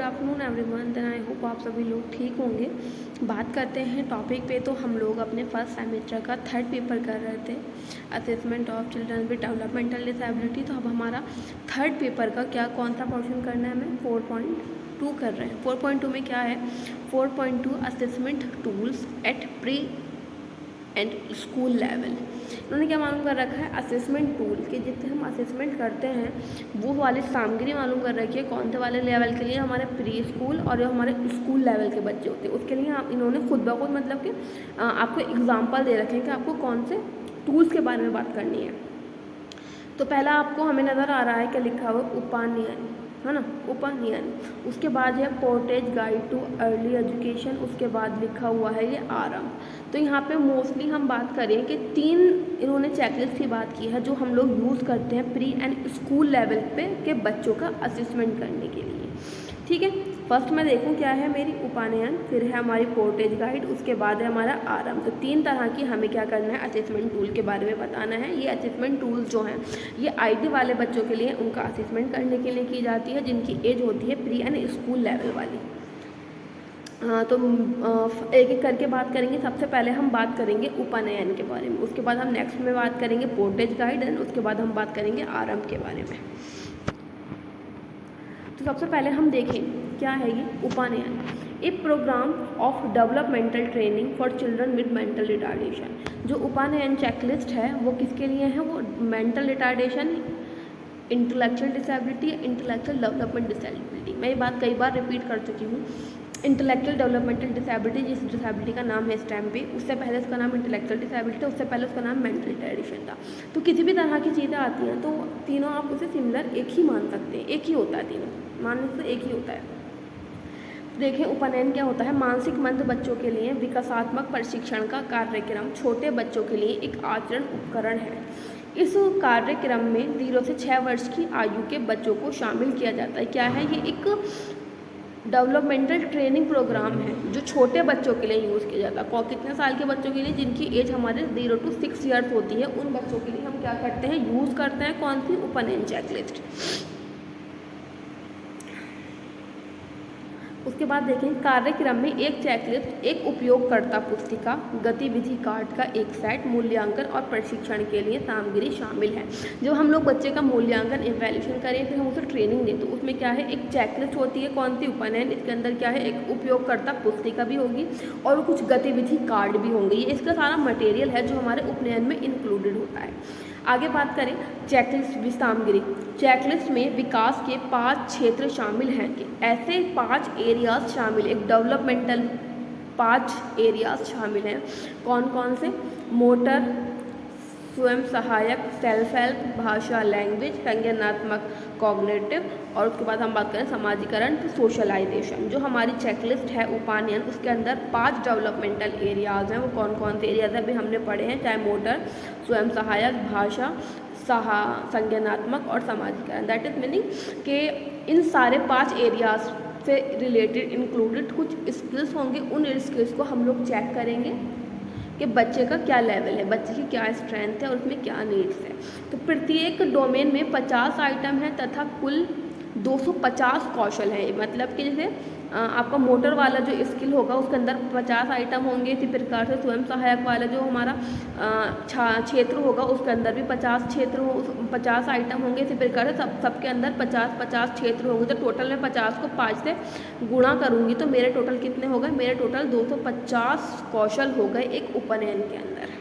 Afternoon everyone. Then I hope आप सभी लोग ठीक होंगे। बात करते हैं टॉपिक पे। तो हम लोग अपने फर्स्ट सेमेस्टर का थर्ड पेपर कर रहे थे, assessment of children with developmental disability. तो अब हमारा थर्ड पेपर का कौन सा पोर्शन करना है, हमें 4.2 कर रहे हैं। 4.2 में क्या है, 4.2 assessment tools at pre and school level. उन्होंने क्या मालूम कर रखा है, असेसमेंट टूल के जिससे हम असेसमेंट करते हैं वो वाली सामग्री मालूम कर रखी है कौन से वाले लेवल के लिए, हमारे प्री स्कूल और जो हमारे स्कूल लेवल के बच्चे होते हैं उसके लिए आप इन्होंने खुद ब खुद मतलब कि आपको एग्जाम्पल दे रखे हैं कि आपको कौन से टूल्स के बारे में बात करनी है। तो पहला आपको हमें नज़र आ रहा है क्या लिखा हुआ, उपानयन, है ना, उपानयन। उसके बाद है portage guide too early education. उसके बाद लिखा हुआ है ये आरंभ। तो यहाँ पे मोस्टली हम बात करें कि 3 इन्होंने चेकलिस्ट की बात की है जो हम लोग यूज़ करते हैं प्री एंड स्कूल लेवल पे के बच्चों का असेसमेंट करने के लिए। ठीक है, फर्स्ट मैं देखूँ क्या है मेरी उपानयन, फिर है हमारी पोर्टेज गाइड, उसके बाद है हमारा आरंभ। तो 3 तरह की हमें क्या करना है, असेसमेंट टूल के बारे में बताना है। ये असेसमेंट टूल्स जो हैं ये आईटी वाले बच्चों के लिए उनका असेसमेंट करने के लिए की जाती है जिनकी एज होती है प्री एंड स्कूल लेवल वाली। तो एक एक करके बात करेंगे। सबसे पहले हम बात करेंगे उपानयन के बारे में, उसके बाद हम नेक्स्ट में बात करेंगे पोर्टेज गाइड एंड उसके बाद हम बात करेंगे आरंभ के बारे में। तो सबसे पहले हम देखें क्या है ये Upanayan, a program of developmental training for children with mental retardation. जो उपानयन चेकलिस्ट है वो किसके लिए है, वो mental retardation, intellectual disability, intellectual development disability. मैं ये बात कई बार रिपीट कर चुकी हूँ। इंटेलेक्चुअल डेवलपमेंटल डिसेबिलिटी जिस डिसेबिलिटी का नाम है इस टाइम पे, उससे पहले उसका नाम इंटेलेक्चुअल डिसेबिलिटी था, उससे पहले उसका नाम मेंटल रिटार्डेशन था। तो किसी भी तरह की चीज़ें आती हैं तो तीनों आप उसे सिमिलर एक ही मान सकते हैं, एक ही होता है, तीनों मानने से एक ही होता है। देखें उपानयन क्या होता है, मानसिक मंद बच्चों के लिए विकासात्मक प्रशिक्षण का कार्यक्रम, छोटे बच्चों के लिए एक आचरण उपकरण है। इस कार्यक्रम में 0 से 6 वर्ष की आयु के बच्चों को शामिल किया जाता है। क्या है ये, एक डेवलपमेंटल ट्रेनिंग प्रोग्राम है जो छोटे बच्चों के लिए यूज़ किया जाता है। कितने साल के बच्चों के लिए, जिनकी एज हमारे 0 to 6 ईयर्स होती है, उन बच्चों के लिए हम क्या करते हैं, यूज़ करते हैं कौन सी, उपानयन चेकलिस्ट। उसके बाद देखें कार्यक्रम में एक चेकलिस्ट, एक उपयोगकर्ता पुस्तिका, गतिविधि कार्ड का एक सेट, मूल्यांकन और प्रशिक्षण के लिए सामग्री शामिल है। जब हम लोग बच्चे का मूल्यांकन इवैल्यूएशन करें फिर हम उसे ट्रेनिंग दें तो उसमें क्या है, एक चेकलिस्ट होती है कौन सी, उपानयन। इसके अंदर क्या है, एक उपयोगकर्ता पुस्तिका भी होगी और कुछ गतिविधि कार्ड भी होंगे। ये इसका सारा मटेरियल है जो हमारे उपनयन में इंक्लूडेड होता है। आगे बात करें चेकलिस्ट सामग्री। चेकलिस्ट में विकास के 5 क्षेत्र शामिल हैं कि ऐसे 5 एरियाज शामिल, एक डेवलपमेंटल 5 एरियाज शामिल हैं। कौन कौन से, मोटर, स्वयं सहायक, सेल्फ हेल्प, भाषा लैंग्वेज, संज्ञानात्मक कॉग्निटिव, और उसके बाद हम बात करें समाजीकरण, सोशलाइजेशन। जो हमारी चेकलिस्ट है उपानयन उसके अंदर 5 डेवलपमेंटल एरियाज हैं। वो कौन कौन से एरियाज हैं अभी हमने पढ़े हैं, चाहे मोटर, स्वयं सहायक, भाषा, संज्ञानात्मक और समाजीकरण। दैट इज मीनिंग कि इन सारे 5 एरियाज से रिलेटेड इंक्लूडेड कुछ स्किल्स होंगे। उन स्किल्स को हम लोग चेक करेंगे कि बच्चे का क्या लेवल है, बच्चे की क्या स्ट्रेंथ है और उसमें क्या नीड्स है। तो प्रत्येक डोमेन में 50 आइटम है तथा कुल 250 कौशल है। मतलब कि जैसे आपका मोटर वाला जो स्किल होगा उसके अंदर 50 आइटम होंगे। इसी प्रकार से स्वयं सहायक वाला जो हमारा क्षेत्र होगा उसके अंदर भी 50 आइटम होंगे। इसी प्रकार से सबके अंदर 50 क्षेत्र होंगे। तो टोटल में 50 को 5 से गुणा करूँगी तो मेरे टोटल कितने हो गए, मेरे टोटल 250 कौशल हो गए एक उपनयन के अंदर।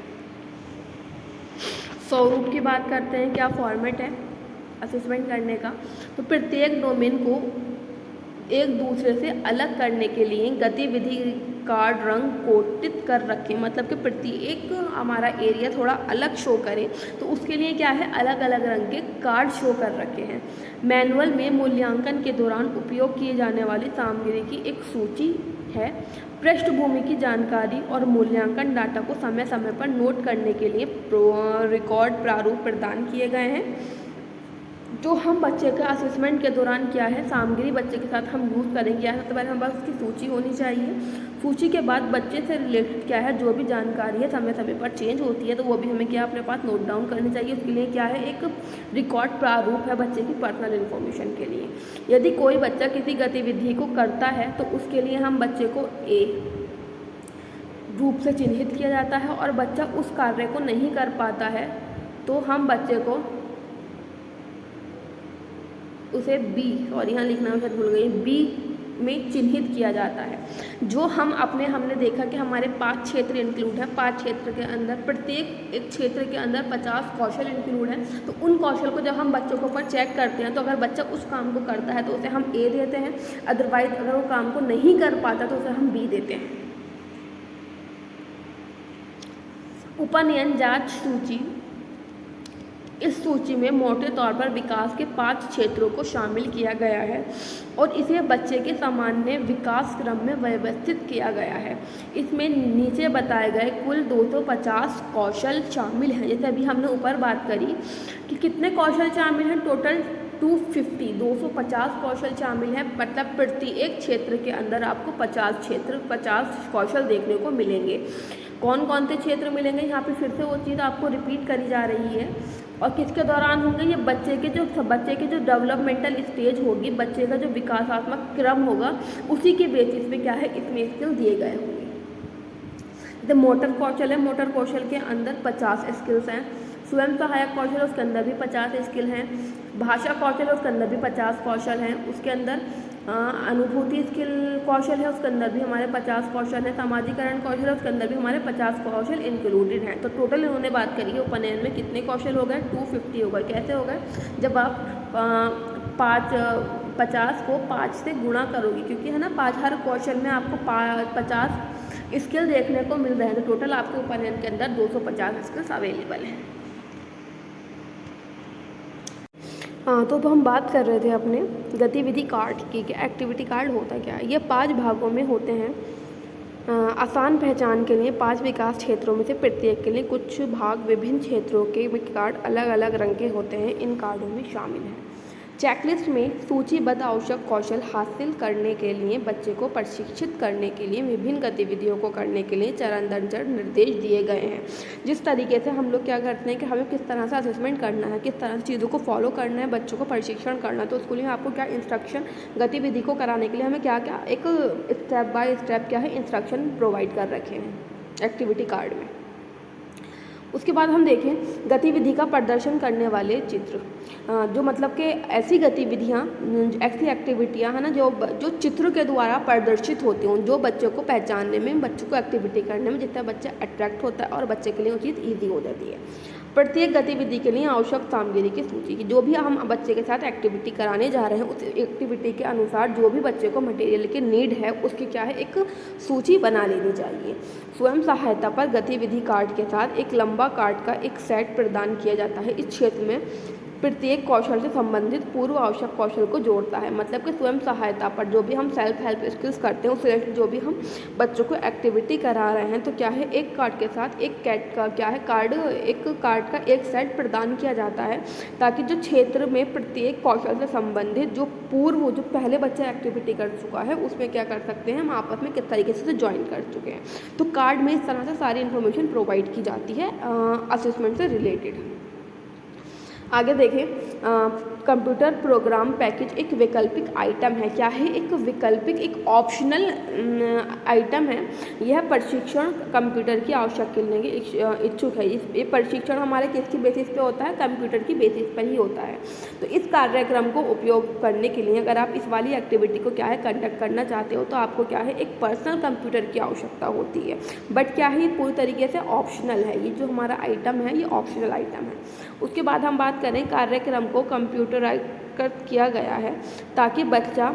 स्वरूप की बात करते हैं, क्या फॉर्मेट है असेसमेंट करने का। तो प्रत्येक डोमेन को एक दूसरे से अलग करने के लिए गतिविधि कार्ड रंग कोटित कर रखें। मतलब कि प्रत्येक हमारा एरिया थोड़ा अलग शो करे तो उसके लिए क्या है, अलग अलग रंग के कार्ड शो कर रखे हैं। मैनुअल में मूल्यांकन के दौरान उपयोग किए जाने वाली सामग्री की एक सूची है। पृष्ठभूमि की जानकारी और मूल्यांकन डाटा को समय समय पर नोट करने के लिए रिकॉर्ड प्रारूप प्रदान किए गए हैं। जो हम बच्चे का असेसमेंट के दौरान क्या है सामग्री बच्चे के साथ हम यूज़ करेंगे, क्या है सबसे पहले हमारे पास उसकी सूची होनी चाहिए। सूची के बाद बच्चे से रिलेटेड क्या है जो भी जानकारी है समय समय पर चेंज होती है, तो वो भी हमें क्या अपने पास नोट डाउन करनी चाहिए। उसके लिए क्या है एक रिकॉर्ड प्रारूप है बच्चे की पर्सनल इन्फॉर्मेशन के लिए। यदि कोई बच्चा किसी गतिविधि को करता है तो उसके लिए हम बच्चे को ए रूप से चिन्हित किया जाता है, और बच्चा उस कार्य को नहीं कर पाता है तो हम बच्चे को उसे बी, और यहाँ लिखना मैं शायद भूल गई, बी में चिन्हित किया जाता है। जो हमने देखा कि हमारे 5 क्षेत्र इंक्लूड है। 5 क्षेत्र के अंदर प्रत्येक एक क्षेत्र के अंदर 50 कौशल इंक्लूड है। तो उन कौशल को जब हम बच्चों के ऊपर चेक करते हैं तो अगर बच्चा उस काम को करता है तो उसे हम ए देते हैं, अदरवाइज अगर वो काम को नहीं कर पाता तो उसे हम बी देते हैं। उपनयन जांच सूची, इस सूची में मोटे तौर पर विकास के 5 क्षेत्रों को शामिल किया गया है और इसे बच्चे के सामान्य विकास क्रम में व्यवस्थित किया गया है। इसमें नीचे बताए गए कुल 250 कौशल शामिल हैं। जैसे अभी हमने ऊपर बात करी कि कितने कौशल शामिल हैं, टोटल 250 कौशल शामिल हैं। मतलब प्रत्येक क्षेत्र के अंदर आपको 50 कौशल देखने को मिलेंगे। कौन कौन से क्षेत्र मिलेंगे, यहाँ पे फिर से वो चीज़ आपको रिपीट करी जा रही है। और किसके दौरान होंगे, ये बच्चे के जो डेवलपमेंटल स्टेज होगी, बच्चे का जो विकासात्मक क्रम होगा, उसी के बेसिस पे क्या है इसमें स्किल दिए गए होंगे। जैसे मोटर कौशल है, मोटर कौशल के अंदर 50 स्किल्स हैं। स्वयं सहायक कौशल है, उसके अंदर भी 50 स्किल हैं। भाषा कौशल है, उसके अंदर भी 50 कौशल हैं। उसके अंदर अनुभूति स्किल कौशल है, उसके अंदर भी हमारे 50 कौशल है। सामाजिकरण कौशल है, उसके अंदर भी हमारे 50 कौशल इंक्लूडेड हैं। तो टोटल इन्होंने बात करी है उपनयन में कितने कौशल हो गए, 250 हो गए। कैसे हो गए, जब आप 50 को 5 से गुणा करोगे, क्योंकि है ना 5 हर कौशल में आपको 50 स्किल देखने को मिल रहे हैं। तो टोटल आपके उपनयन के अंदर 250 स्किल्स अवेलेबल हैं। हाँ, तो हम बात कर रहे थे अपने गतिविधि कार्ड की कि एक्टिविटी कार्ड होता क्या है। ये 5 भागों में होते हैं। आसान पहचान के लिए 5 विकास क्षेत्रों में से प्रत्येक के लिए कुछ भाग विभिन्न क्षेत्रों के कार्ड अलग अलग रंग के होते हैं, इन कार्डों में शामिल हैं। चेकलिस्ट में सूचीबद्ध आवश्यक कौशल हासिल करने के लिए बच्चे को प्रशिक्षित करने के लिए विभिन्न गतिविधियों को करने के लिए चरण दर चरण निर्देश दिए गए हैं। जिस तरीके से हम लोग क्या करते हैं कि हमें किस तरह से असेसमेंट करना है, किस तरह से चीज़ों को फॉलो करना है, बच्चों को प्रशिक्षण करना है, तो उसके लिए आपको क्या इंस्ट्रक्शन, गतिविधि को कराने के लिए हमें क्या क्या एक स्टेप बाय स्टेप क्या है इंस्ट्रक्शन प्रोवाइड कर रखे हैं एक्टिविटी कार्ड में। उसके बाद हम देखें गतिविधि का प्रदर्शन करने वाले चित्र, जो मतलब कि ऐसी गतिविधियाँ, ऐसी एक्टिविटियाँ है ना जो चित्र के द्वारा प्रदर्शित होती हों, जो बच्चों को पहचानने में, बच्चों को एक्टिविटी करने में जितना बच्चा अट्रैक्ट होता है और बच्चे के लिए वो चीज़ ईजी हो जाती है। प्रत्येक गतिविधि के लिए आवश्यक सामग्री की सूची की, जो भी हम बच्चे के साथ एक्टिविटी कराने जा रहे हैं उस एक्टिविटी के अनुसार जो भी बच्चे को मटेरियल की नीड है उसकी क्या है एक सूची बना लेनी चाहिए। स्वयं सहायता पर गतिविधि कार्ड के साथ एक लंबा कार्ड का एक सेट प्रदान किया जाता है। इस क्षेत्र में प्रत्येक कौशल से संबंधित पूर्व आवश्यक कौशल को जोड़ता है। मतलब कि स्वयं सहायता पर जो भी हम सेल्फ हेल्प स्किल्स करते हैं, उस रिलेटेड जो भी हम बच्चों को एक्टिविटी करा रहे हैं, तो क्या है एक कार्ड के साथ एक कार्ड का एक सेट प्रदान किया जाता है, ताकि जो क्षेत्र में प्रत्येक कौशल से संबंधित जो पहले बच्चा एक्टिविटी कर चुका है उसमें क्या कर सकते हैं हम आपस में किस तरीके से ज्वाइन कर चुके हैं। तो कार्ड में इस तरह से सारी इन्फॉर्मेशन प्रोवाइड की जाती है असेसमेंट से रिलेटेड। आगे देखें कंप्यूटर प्रोग्राम पैकेज एक वैकल्पिक आइटम है। क्या है, एक वैकल्पिक, एक ऑप्शनल आइटम है। यह प्रशिक्षण कंप्यूटर की आवश्यक करने के इच्छुक है। ये प्रशिक्षण हमारे किसकी बेसिस पे होता है, कंप्यूटर की बेसिस पर ही होता है। तो इस कार्यक्रम को उपयोग करने के लिए अगर आप इस वाली एक्टिविटी को क्या है कंडक्ट करना चाहते हो तो आपको क्या है एक पर्सनल कंप्यूटर की आवश्यकता होती है। बट क्या है ये पूरी तरीके से ऑप्शनल है। ये जो हमारा आइटम है ये ऑप्शनल आइटम है। उसके बाद हम बात करें कार्यक्रम को कंप्यूटराइज किया गया है ताकि बच्चा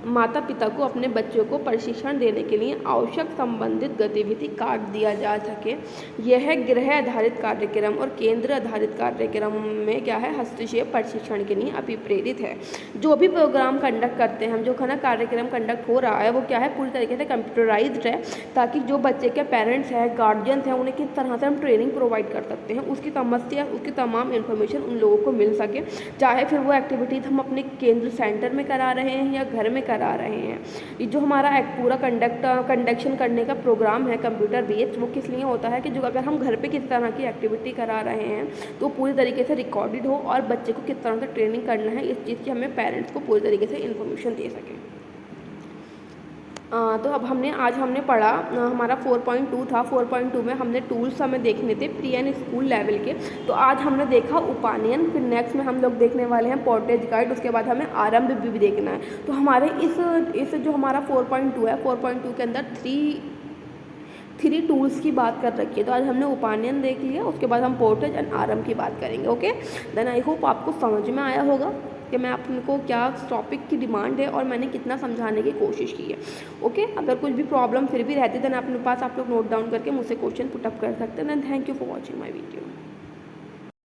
माता पिता को अपने बच्चों को प्रशिक्षण देने के लिए आवश्यक संबंधित गतिविधि कार्ड दिया जा सके। यह गृह आधारित कार्यक्रम और केंद्र आधारित कार्यक्रम में क्या है, हस्तक्षेप प्रशिक्षण के लिए अभिप्रेरित है। जो भी प्रोग्राम कंडक्ट करते हैं हम, जो खाना कार्यक्रम कंडक्ट हो रहा है वो क्या है, पूरी तरीके से कंप्यूटराइज्ड है, ताकि जो बच्चे के पेरेंट्स हैं, गार्जियंस हैं, उन्हें किस तरह से हम ट्रेनिंग प्रोवाइड कर सकते हैं, उसकी समस्या, उसकी तमाम इन्फॉर्मेशन उन लोगों को मिल सके। चाहे फिर वो एक्टिविटीज़ हम अपने केंद्र सेंटर में करा रहे हैं या घर में करा रहे हैं। ये जो हमारा एक पूरा कंडक्शन करने का प्रोग्राम है कंप्यूटर बेस्ड, वो किस लिए होता है कि जो अगर हम घर पे किस तरह की एक्टिविटी करा रहे हैं तो पूरी तरीके से रिकॉर्डेड हो और बच्चे को किस तरह से ट्रेनिंग करना है इस चीज़ की हमें पेरेंट्स को पूरी तरीके से इन्फॉर्मेशन दे सकें। तो अब आज हमने पढ़ा, हमारा 4.2 था। 4.2 में हमने टूल्स हमें देखने थे प्री एंड स्कूल लेवल के। तो आज हमने देखा उपानयन, फिर नेक्स्ट में हम लोग देखने वाले हैं पोर्टेज गाइड, उसके बाद हमें आरंभ भी देखना है। तो हमारे इस जो हमारा 4.2 है, 4.2 के अंदर थ्री टूल्स की बात कर रखी है। तो आज हमने उपानयन देख लिया, उसके बाद हम पोर्टेज एंड आरंभ की बात करेंगे। ओके, देन आई होप आपको समझ में आया होगा कि मैं आपको क्या टॉपिक की डिमांड है और मैंने कितना समझाने की कोशिश की है। ओके, अगर कुछ भी प्रॉब्लम फिर भी रहती है देन अपने पास आप लोग नोट डाउन करके मुझसे क्वेश्चन पुटअप कर सकते हैं। Then thank you for watching my video.